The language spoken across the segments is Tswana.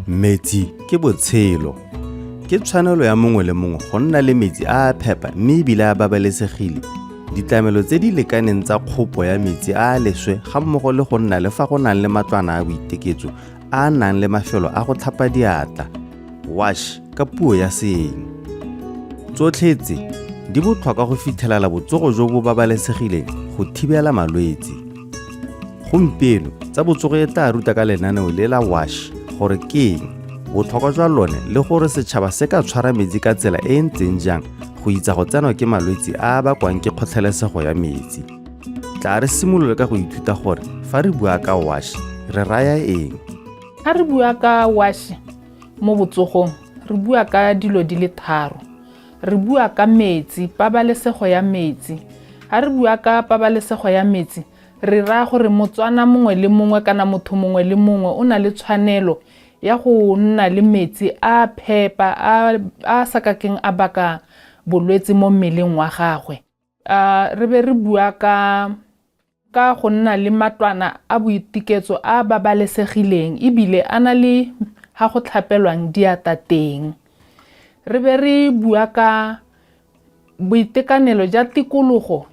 Metsi ke botshelo. Ke tshwanelo ya mongwe le mongwe go nna le metsi a phepa mme ebile a babalesegile. Ditlamelo tse di lekaneng tsa kgopo ya metsi a leswe ga mmogo le go nna le fa go nang le matlwana a boiteketso a nang le mafelo a go tlhapa diatla. WASH ka puo ya seeng. Tsotlhe tse di botlhokwa go fitlhelela botsogo jo bo babalesegileng go thibela malwetse. Gompieno tsa botsogo e tla ruta ka lenaneo le la WASH gore ke eng, botlhokwa jwa lone le gore setšhaba se ka tshwara metsi ka tsela e ntseng jang go itsa go tsenwa ke malwetse a bakwang ke kgotlhelesego ya metsi. Tla re simolole ka go ithuta gore fa re bua ka WASH re raya eng. Ha re bua ka WASH mo botsogong re bua ka dilo di le tharo. Re bua ka metsi, pabalesego ya metsi. Ha re bua ka pabalesego ya metsi re raya gore motswana mongwe le mongwe kana motho mongwe le mongwe o na le tshwanelo ya go nna le metsi a phepa a sa kakeng a baka bolwetse mo mmeleng wa gagwe. Re be re bua ka go nna le matlwana a boiteketso a babalesegileng ebile a na le ha go tlhapelwang diata teng. Re be re bua ka boitekanelo jwa tikologo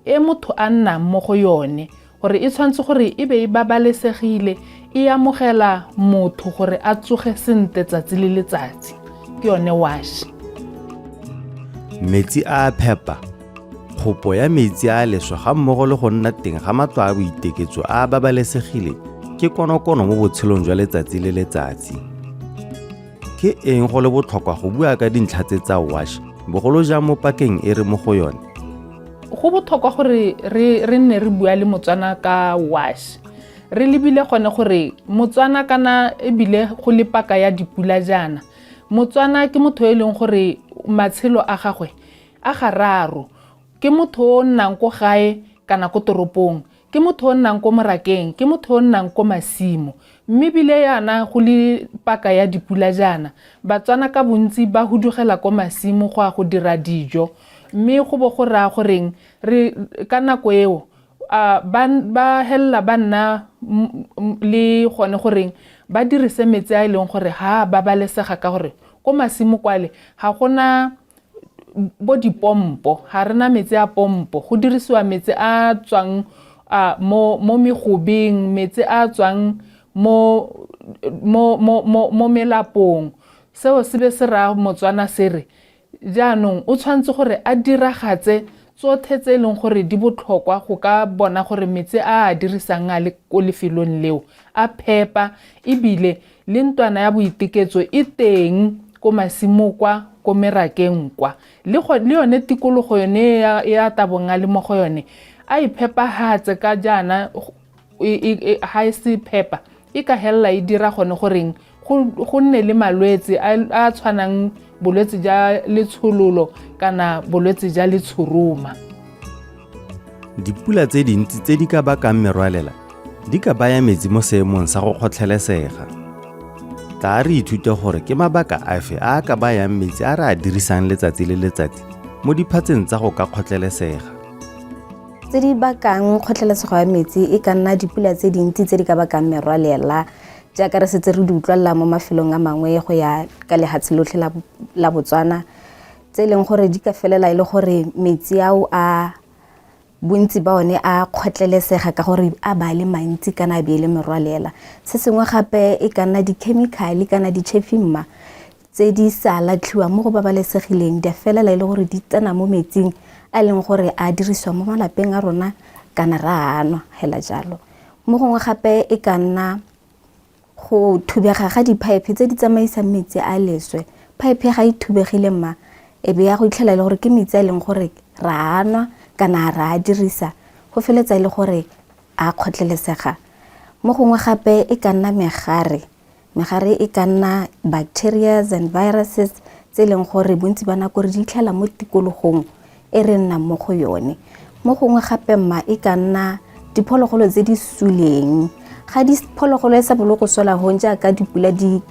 e motho a nnang mo go yone gore e tshwanetse gore e be e babalesegile e amogela motho gore a tsoge sentle tsatsi le letsatsi ke yone WASH. Metsi a phepa, kgopo ya metsi a leswe ga mmogo le go nna teng ga matlo a boiteketso a babalesegile ke konokono mo botshelong jwa letsatsi le letsatsi. Ke eng go le botlhokwa go bua ka dintlha tse tsa WASH bogolo jang mo pakeng e re mo go yone? Go botlhokwa gore re nne re bua le motswana ka WASH. Re lebile gone gore motswana kana ebile go le paka ya dipula jana. Motswana ke motho e leng gore matshelo a gagwe a gararo. Ke motho o nnang ko gae kana ko toropong. Ke motho o nnang ko morakeng, ke motho o nnang ko masimo. Mme bile yana go le paka ya dipula jana. Batswana ka bontsi ba hudugela ko masimo go a go dira dijo. Mme go bo go raya goreng re ka nako eo ba hella ba nna le gone goreng ba dirise metsi a leng gore ha babalesega ka gore ko masimo kwale ha gona bo dipompo, ha rena metsi a pompo, go dirisiwa metsi a tswang mo megobeng, metsi a tswang mo melapong. Seo se be se ra motswana sere jaanong o tshwanetse gore a diragatse tsotlhe tse e leng gore di botlhokwa go ka bona gore metsi a dirisang a le ko lefelong leo a phepa ebile le ntwana ya boiteketso e teng ko masimo kwa ko merakeng kwa le yone tikologo yone ya tabong a le mo go yone a iphepahatse ka jana ha e se phepa e ka hella e dira gone goreng go nne le malwetse a tshwanang bolwetse ja letshololo kana bolwetse ja letshoroma. Dipula tse dintsi tse di ka bakang merwalela di ka baya metsi mo seemong sa go kgotlhelesega. Tla re ithute gore ke mabaka afe a ka bayang metsi a re a dirisang letsatsi le letsatsi mo diphatseng tsa go ka kgotlhelesega. Tse di bakang kgotlhelesego ya metsi e ka nna dipula tse dintsi tse di ka bakang merwalela jaaka re setse re di utlwalla mo mafelong a mangwe go ya ka lehatshe lotlhe la Botswana tse leng gore di ka felela ile gore metsi ao a bontsi ba one a kgotlhelesega ka gore a ba le mantsi kana a beele merwalela. Se sengwe gape e ka nna di-chemical kana di-chefimma tse di sa latlhiwa mo go babalesegileng di felela ile gore di tsena mo metsing a leng gore a dirisiwa mo malapeng a rona kana ra anwa hela jalo. Mo gongwe gape e ka nna go thubega ga di-pipe tse di tsamaisang metsi a leswe. Pipe ga e thubegile mma e be ya go itlhela ile gore ke metsi a leng gore ra anwa kana ra dirisa go feletsa ile gore a kgotlhelesega. Mo gongwe gape e ka nna megare e ka nna bacteria and viruses tse leng gore bontsi ba nako re di itlhela mo tikologong e re nnang mo go yone. Mo gongwe gape mma e ka nna diphologolo tse di suleng. Ga diphologolo e sa boloko sola ho jaaka dipula di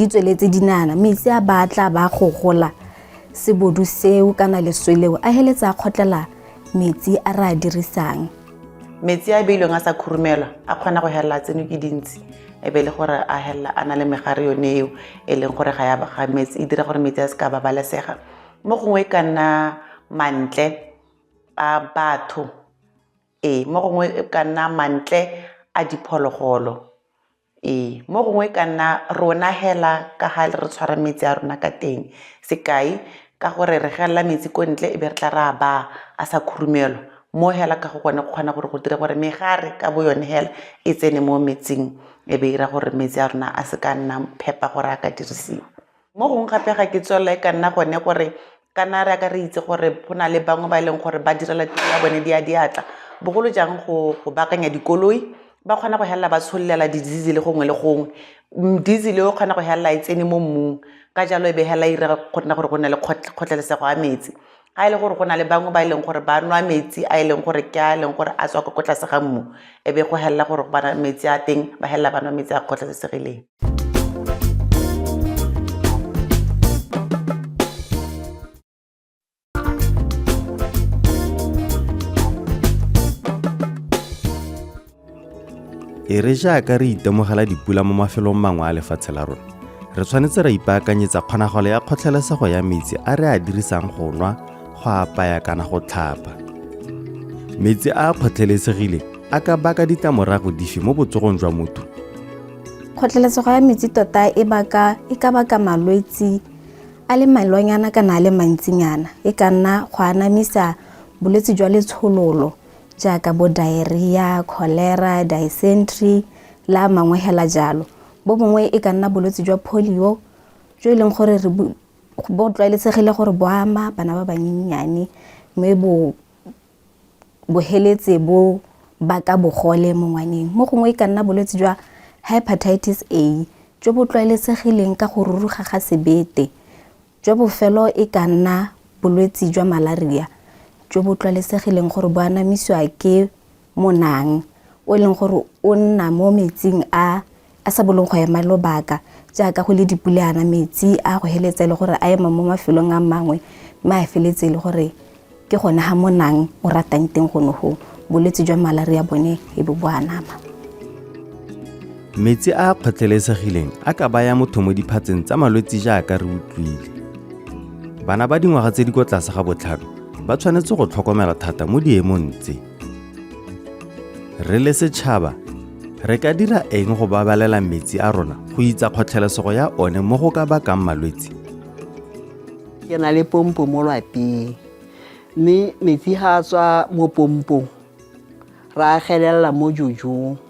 tsweletse dinana metsi a batla ba gogola sebodu seo kana lesweleo a heletsa a khotlela metsi a ra dirisang. Metsi a beilweng a sa khurumela a kgona go hela tseno ke dintsi e be le gore a hella a na le megare yone eo e leng gore ga ya ga metsi e dira gore metsi a se ka babalesega mo gongwe ka nna mantle a batho mo gongwe e ka nna mantle a diphologolo mo gongwe ka nna rona hela ka ga re tshwara metsi a rona ka teng sekai ka gore re gella metsi ko ntle e be re tla ra ba a sa khurumelo mo hela ka go kgona gore go dira gore megare ka bo yone hela e tsene mo metsing e be ira gore metsi a rona a se ka nna phepa gore a ka dirisiwa mo gongwe gape ga ke tswela e ka nna gone gore kana re ka re itse gore go na le bangwe ba ileng gore ba direla tiro ya bone diatla bogolo jang go baakanya dikoloi ba kgona go hella ba tshollela di-diesel gongwe le gongwe diesel o kgona go hella e tsene mo mmung ka jalo e be hella ira gona gore go na le kgotlhelesego ya metsi ga ile gore go na le bangwe ba ileng gore ba nwa metsi a ileng gore ke a ileng gore a tswa ko tlase ga mmu e be go hella gore ba metsi a teng ba hella ba nwa metsi a kgotlhelesegileng e re jaaka re itemogela dipula mo mafelong mangwe a lefatshe la rona re tshwanetse ra ipaakanyetsa kgonagalo ya kgotlhelesego ya metsi a re a dirisang go nwa go apaya kana go tlhapa metsi a kgotlhelesegileng a ka baka ditlamorago dife mo botsogong jwa motho kgotlhelesego ya metsi tota e ka baka malwetse a le malwanyana kana a le mantsinyana e ka nna go anamisa bolwetse jwa letshololo jaaka bo diarrhea, cholera, dysentery la mangwe hela jalo bo bongwe e ka nna bolwetse jwa polio jo e leng gore bo tlwaeletsegile gore bo ama bana ba banyenyane mme bo heletse bo baka bogole mo ngwaneng mo gongwe e ka nna bolwetse jwa hepatitis A jo bo tlwaeletsegileng ka go ruruga ga sebete jo bofelo e ka nna bolwetse jwa malaria jo bo tlwaeletsegileng gore bo anamisiwa ke monang o leng gore o nna mo metsing a sa bolong go ema lobaka jaaka go le dipuleana metsi a go heletsa le gore a ema mo mafelong a mangwe ma a feletse le gore ke gona ha monang o ratang teng go no bolwetse jwa malaria bone e bo bo anama metsi a kgotlhelesegileng a ka baya motho mo diphatseng tsa malwetse jaaka re utlwile bana ba dingwaga tse di kwa tlase ga botlhano ba tshwanetse go tlhokomela thata mo diemong tse re le setšhaba re ka dira eng go babalela metsi a rona go itsa kgotlhelesego ya one mo go ka bakang malwetse ke na le pompo mo lapeng mme metsi ha tswa mo pompong ra gelela mo jojong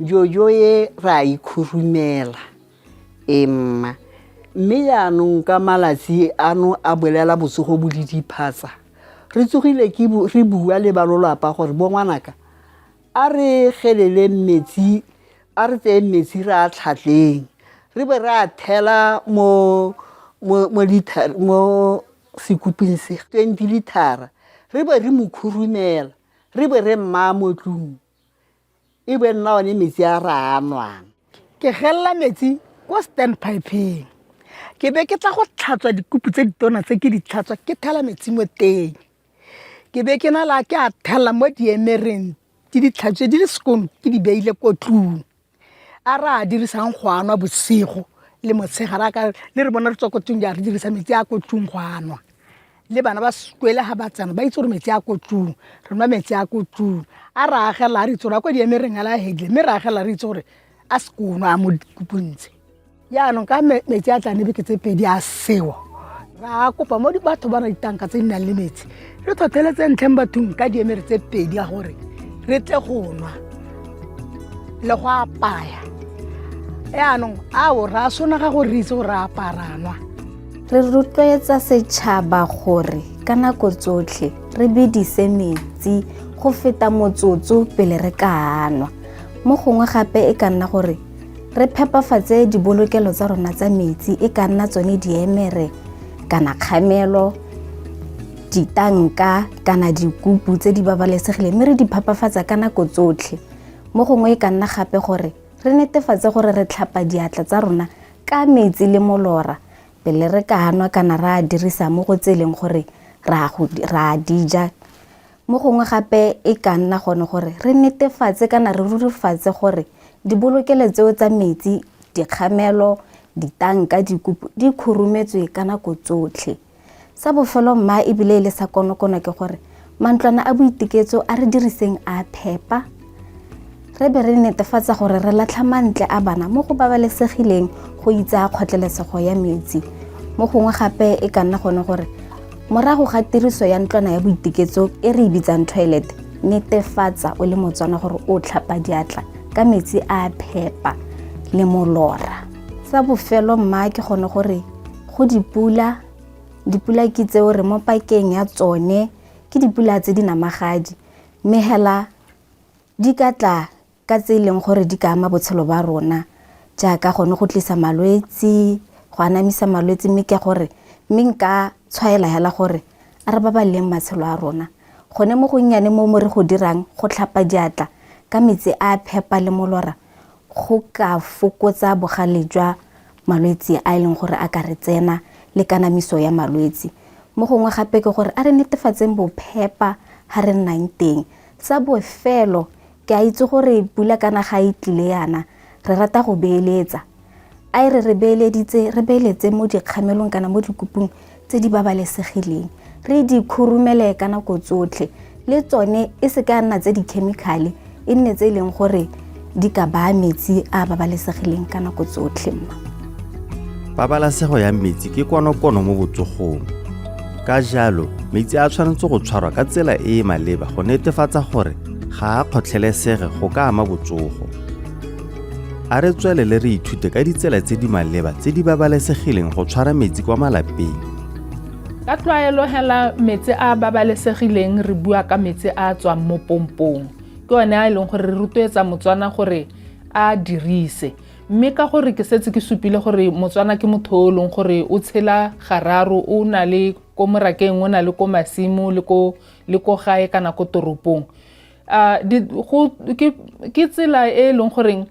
jojo ye ra ikhurumela emma mme yaanong ka malatsi ano a bolela botsogo bo le diphatsa re tsogile re bua le ba lolapa gore bo ngwanaka a re gelele metsi a re tseye metsi re a tlhatleng re be re a thela mo sekuping se 20 litara re be re mo khurumela re be re mmaa mo tlung e be nna one metsi a ra anwang ke gelela metsi ko standpipeng ke be ke tla go tlhatswa dikupu tse ditona tse ke di tlhatswa ke thela metsi mo teng ke be ke na la ke a thela mo diemereng ke di tlhatswe di le sekono ke di beile ko tlung a ra dirisang go anwa bosigo le motshegara ka le re bona re tswa ko tlung ja re dirisa metsi a ko tlung go anwa le bana ba sekwele ha ba tsana ba itse gore metsi a ko tlung re nwa metsi a ko tlung a ra agela re itse gore a ko diemereng a la hedle mme re agela re itse gore a sekono a mo dikupuntse yaanong ka metsi a tlane beke tse pedi a sewa ra kopa mo batho ba re itanka tse di nang le metsi re tlhotlheletse ntlheng bathong ka diemere tse pedi ya gore re tle go nwa le go apaya yaanong ao ra sona ga gore re itse gore re aparanwa re rotloetsa setšhaba gore ka nako tsotlhe re bedise metsi go feta motsotso pele re ka anwa mo gongwe gape e ka nna gore re phepafatse dibolokelo tsa rona tsa metsi e ka nna tsone diemere kana kgamelo ditanka kana dikupu tse di babalesegileng mme re di phepafatsa ka nako tsotlhe mo gongwe e ka nna gape gore re netefatse gore re tlhapa diatla tsa rona ka metsi le molora pele re ka anwa kana ra dirisa mo go tseleng gore ra dija mo gongwe gape e ka nna gone gore re netefatse kana re rurifatse gore Dibolokelo tseo tsa metsi, dikgamelo, ditanka, dikupu di khurumetswe ka nako tsotlhe. Sa bofelo mma ebile le sa konokono ke gore mantlwana a boiteketso a re diriseng a phepa. Re be re netefatsa gore re latlha mantle a bana mo go babalesegileng go itsa kgotlelesego ya metsi. Mo gongwe gape e ka nna gone gore morago ga tiriso ya ntlwana ya boiteketso e re bitsang toilet, netefatsa o le motswana gore o tlhapa diatla ka metsi a phepa le molora. Sa bofelo mma ke gone gore go dipula ke tseo re mo pakeng ya tsone ke dipula tse di namagadi, mme hela di ka tla ka tse leng gore di ka ama botshelo ba rona jaaka gone go tlisa malwetse, go anamisa malwetse, mme ke gore mme nka tshwaela hela gore a re babaleng matshelo a rona. Gone mo go nnyane mo re go dirang go tlhapa diatla ka metsi a phepa le molora go ka fokotsa bogale jwa malwetse a leng gore a ka re tsena le kanamiso ya malwetse. Mo gongwe gape ke gore a re netefatseng bophepa ha re nnang teng. Sa bofelo ke a itse gore pula kana ga e tlile yana re rata go beeletsa. A re beeletse mo dikgamelong kana mo dikupung tse di babalesegileng. Re di khurumele ka nako tsotlhe le tsone e se ka nna tse di-chemical e nne tse leng gore di ka baya metsi a babalesegileng ka nako tsotlhe. Pabalesego ya metsi ke konokono mo botsogong. Ka jalo metsi a tshwanetse go tshwarwa ka tsela e e maleba go netefatsa gore ga a kgotlhelesege go ka ama botsogo. A re tswelele re ithute ka ditsela tse di maleba tse di babalesegileng go tshwara metsi kwa malapeng. Ka tlwaelo hela metsi a babalesegileng re bua ka metsi a tswang mo pompong. Ke one a leng gore re rotloetsa motswana gore a dirise. Mme ka gore ke setse ke supile gore motswana ke motho o leng gore o tshela gararo, o na le ko morakeng, o na le ko masimo le ko gae kana ko toropong. Ke tsela e leng gore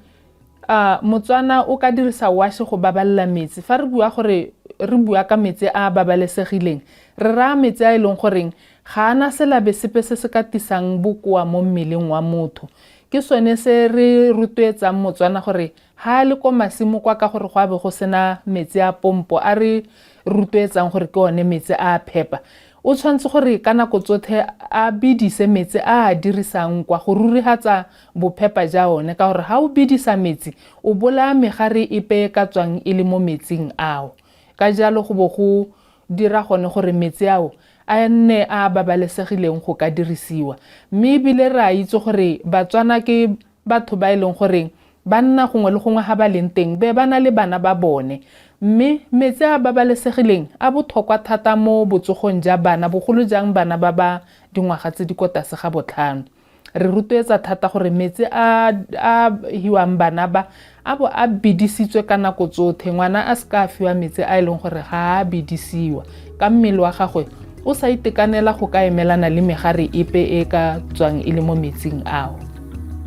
motswana o ka dirisa wash go baballa metsi. Fa re bua gore re bua ka metsi a babalesegileng, re ra metsi a leng gore ga ana selabe sepe se se ka tisang bokoa mo mmeleng wa motho. Ke sone se re rotloetsang motswana gore ha le ko masimo kwa ka gore go a be go sena metsi a pompo, a re rotloetsang gore ke one metsi a phepa. O tshwanetse gore ka nako tsotlhe a bidise metsi a dirisang kwa go rurihatsa bophepa ja one, ka gore ha o bidisa metsi o bolaya megare epe ka tswang e le mo metsing ao. Ka jalo go bo go dira gone gore metsi ao a nne a babalesegileng go ka dirisiwa. Mme ebile re a itse gore batswana ke batho ba e leng gore ba nna gongwe le gongwe ha ba leng teng be ba na le bana ba bone. Mme metsi a babalesegileng a botlhokwa thata mo botsogong ja bana, bogolo jang bana ba ba dingwaga tse di kwa tlase ga 5. Re rotloetsa thata gore metsi a hiwang bana ba a bidisitswe ka nako tsotlhe. Ngwana a se ka fiwa metsi a leng gore ga a bidisiwa, ka mmele wa gagwe o sa itekanela go ka emelana le megare epe e ka tswang e le mo metsing ao.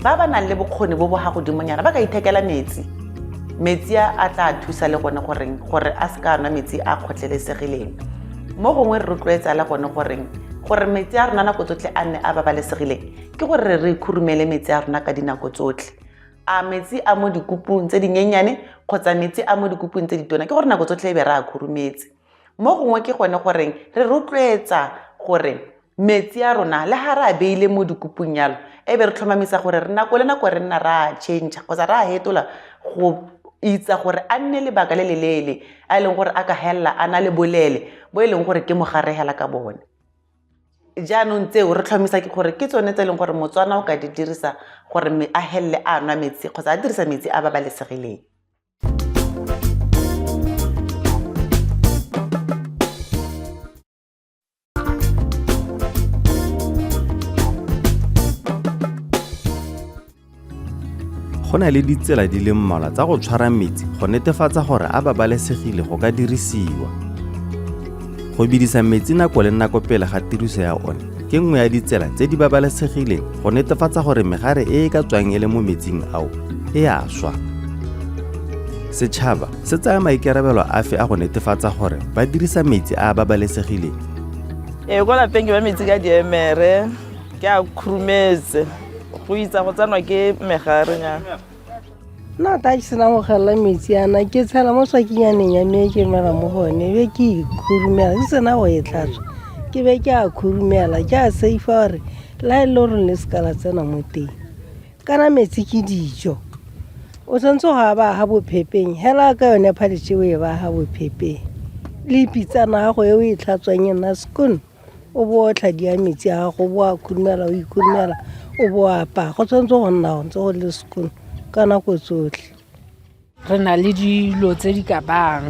Ba ba nang le bokgoni bo bo ha godimonyana ba ka ithekela metsi a tla thusa le gone gore a se ka nwa metsi a kgotlhelesegileng. Mo gongwe re rotloetsa le gone gore metsi a rona nako tsotlhe a nne a babalesegileng ke gore re khurumele metsi a rona ka dinako tsotlhe. A metsi a mo dikupung tse dinyenyane kgotsa metsi a mo dikupung tse ditona ke gore nako tsotlhe e be re a khurumetse. Mo gongwe ke gone gore re rotloetsa gore metsi a rona le ha re a beile mo dikupung yalo e be re tlhomamisa gore re nako le nako re nna ra change kgotsa ra hetola go itsa gore a nne lebaka le lelele a leng gore a ka hella a na le bolele bo e leng gore ke mogare hela ka bone. Jaanong tseo re tlhomisa ke gore ke tsone tse leng gore motswana o ka di dirisa gore a helle a nwa metsi kgotsa a dirisa metsi a babalesegileng. Go na le ditsela di le mmalwa tsa go tshwara metsi go netefatsa gore a babalesegile go ka dirisiwa. Go bidisa metsi nako le nako pele ga tiriso ya one ke nngwe ya ditsela tse di babalesegileng go netefatsa gore megare e ka tswang e le mo metsing ao e a swa. Setšhaba se tsaya maikarabelo afe a go netefatsa gore ba dirisa metsi a babalesegileng? Kwa lapeng ke ba metsi ka diemere ke a khurumetse go itsa go tsanwa ke megarenyana. nna ta ke sena go gelela metsi ana ke tshela mo swakinyaneng ya me ke mela mo gone be ke khurumela ke sena go e tlhatswa ke be ke a khurumela ke a seifa gore la e le gore le sekala tsena mo teng kana metsi ke dijo o tshwanetse go a ba ga bophepeng hela ka yone phaditše o e ba ga bophepeng le pitsana gago e o e tlhatswang yena skon o bo o tlhadia metsi a gago bo a khurumela o ikhurumela o bo apa go tshwanetse go nna go ntse go le skon ka nako tsotlhe re na le dilo tse di ka bang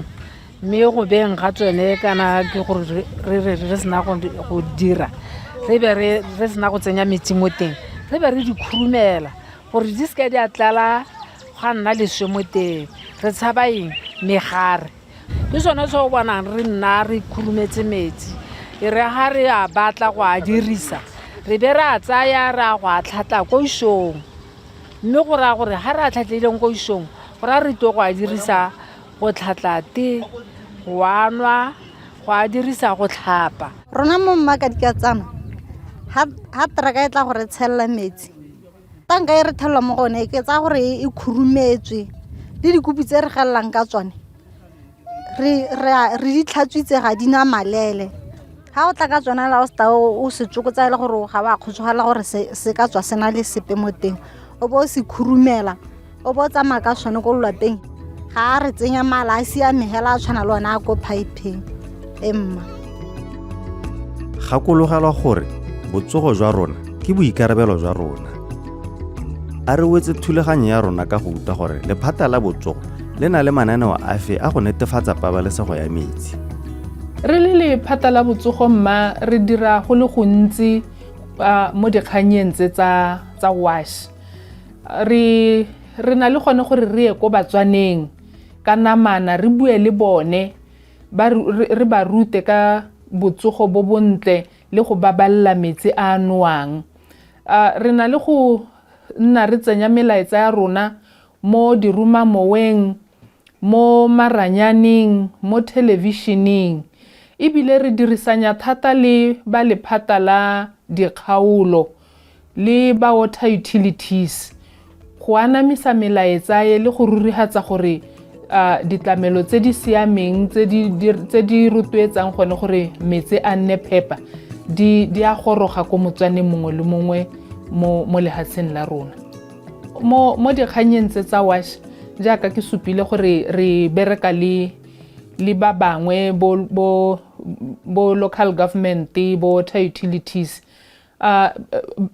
mme go beng ga tsone kana ke gore re sena go dira re be re sena go tsenya metsi mo teng re be re di khurumela gore di seke di a tlala ga nna leswe mo teng re tshaba eng megare ke sone se o bonang re nna re khurumetse metsi e re ga re a batla go a dirisa re be re a tsaya re a go a tlhatla ko isong mme go raya gore ga re a tlhatlileng ko isong go raya re tlo go a dirisa go tlhatla te go a nwa go a dirisa go tlhapa rona mo mmaka dikatsana ha traka e tla gore tshelela metsi tanka e re thelwa mo gone ke tsa gore e khurumetswe le dikupi tse re galelang ka tsone re di tlhatswitse ga di na malele ha o tla ka tsona la o sta o se tsokotsa ile gore ga ba kgotsogala gore se ka tswa sena le sepe mo teng o bo se khurumela o bo tsamaya ka sone go lwateng ga re tsenya mala a siame hela a tshwana le ona a ko pipeng emma gakologelwa gore botsogo jwa rona ke boikarabelo jwa rona a re wetse thulaganyo ya rona ka go uta gore lephata la botsogo le na le mananeo afe a go netefatsa pabalesego ya metsi re le lephata la botsogo mma re dira go le gontsi mo dikganyeng tse tsa wash re na le gone gore re ye ko batswaneng ka namana re bue le bone re ba rute ka botsogo bo bontle le go baballa metsi a nwang re na le go nna re tsenya melaetsa ya rona mo dirumamoweng mo maranyaneng mo televisioneng ebile re dirisanya thata le ba lephata la dikgaolo le ba water utilities go anamisa melaetsa ye le go rurihatsa gore ditlamelo tse di siameng tse di rotloetsang gone gore metsi a nne phepa di a goroga ko motswaneng mongwe le mongwe mo lehatsheng la rona mo dikganyeng tse tsa wash jaaka ke supile gore re bereka le ba bangwe bo local government bo water utilities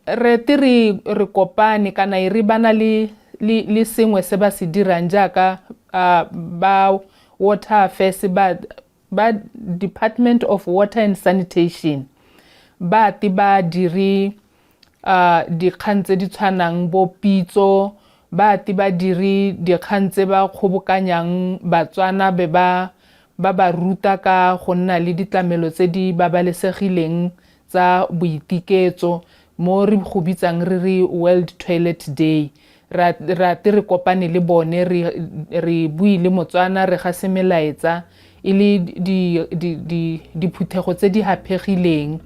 re kopane kana re bana le sengwe se ba se dirang jaaka ba water affairs ba Department of Water and Sanitation ba dire dikgang tse di tshwanang bo pitso ba dire dikgang tse ba kgobokanyang batswana be ba ruta ka go nna le ditlamelo tse di babalesegileng tsa boitiketso mo re go bitsang re World Toilet Day ra re kopane le bone re bui le Motswana re ga se melaetsa e le diphuthego tse di hapegileng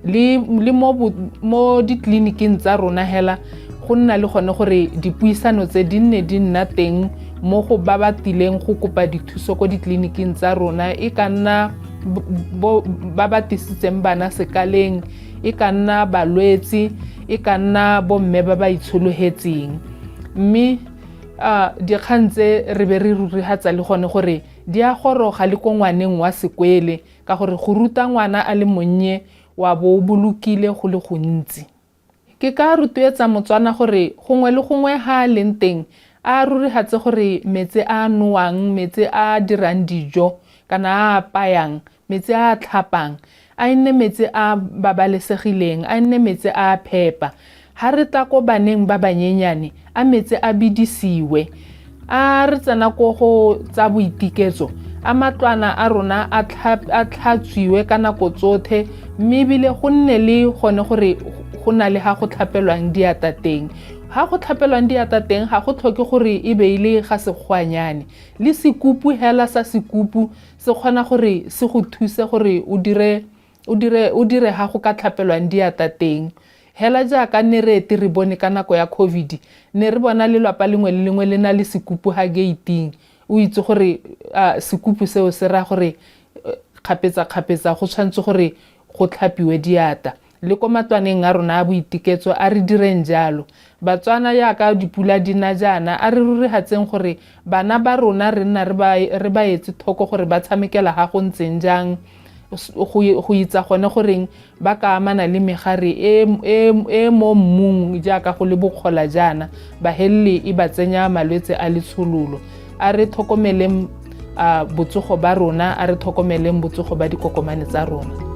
le mo ditleliniking tsa rona hela go nna le gone gore dipuisano tse di nna teng mo go ba batileng go kopa dithuso ko ditleliniking tsa rona e ka nna ba batisitseng bana sekaleng e ka nna balwetsi e ka nna bomme ba ba itsholohetseng mme dikgang tse re be re rurihatsa le gone gore di a goroga le ko ngwaneng wa sekwele ka gore go ruta ngwana a le monnye wa bo bolokile go le gontsi ke ka rotloetsa Motswana gore gongwe le gongwe ha leng teng a rurihatse gore metsi a nwang metsi a dirang dijo kana a apayang metsi a tlhapang a nne metsi a babalesegileng a nne metsi a phepa ha re tla ko baneng ba banyenyane a metsi a bidisiwe a re tsena ko go tsa boitiketso a matlwana a rona a tlhatswiwe ka nako tsotlhe mme ebile go nne le gone gore go na le ha go tlhapelwang diata teng ha go tlhapelwang diata teng ha go tlhoke gore e be ile ga segwanyane le sekupu hela sa sekupu se kgona gore se go thuse gore o dire ha go ka tlhapelwang diata teng hela jaaka ne re ete re bone ka nako ya COVID ne re bona lelapa lengwe le lengwe le na le sekupu ha gate-ing o itse gore sekupu seo se ra gore kgapetsa go tshwantse gore go tlhapiwe diata le ko matwaneng a rona a boiteketso a re direng jalo Batswana yaka dipula dina jana a re rurihatseng gore bana ba rona re nna re ba etse thoko gore ba tshamekela ha go ntseng jang go itsa gone goreng ba ka amana le megare e mo mmung jaaka go le bokgola jana ba helele e ba tsenya malwetse a letshololo a re tlhokomeleng botsogo ba rona a re tlhokomeleng botsogo ba dikokomane tsa rona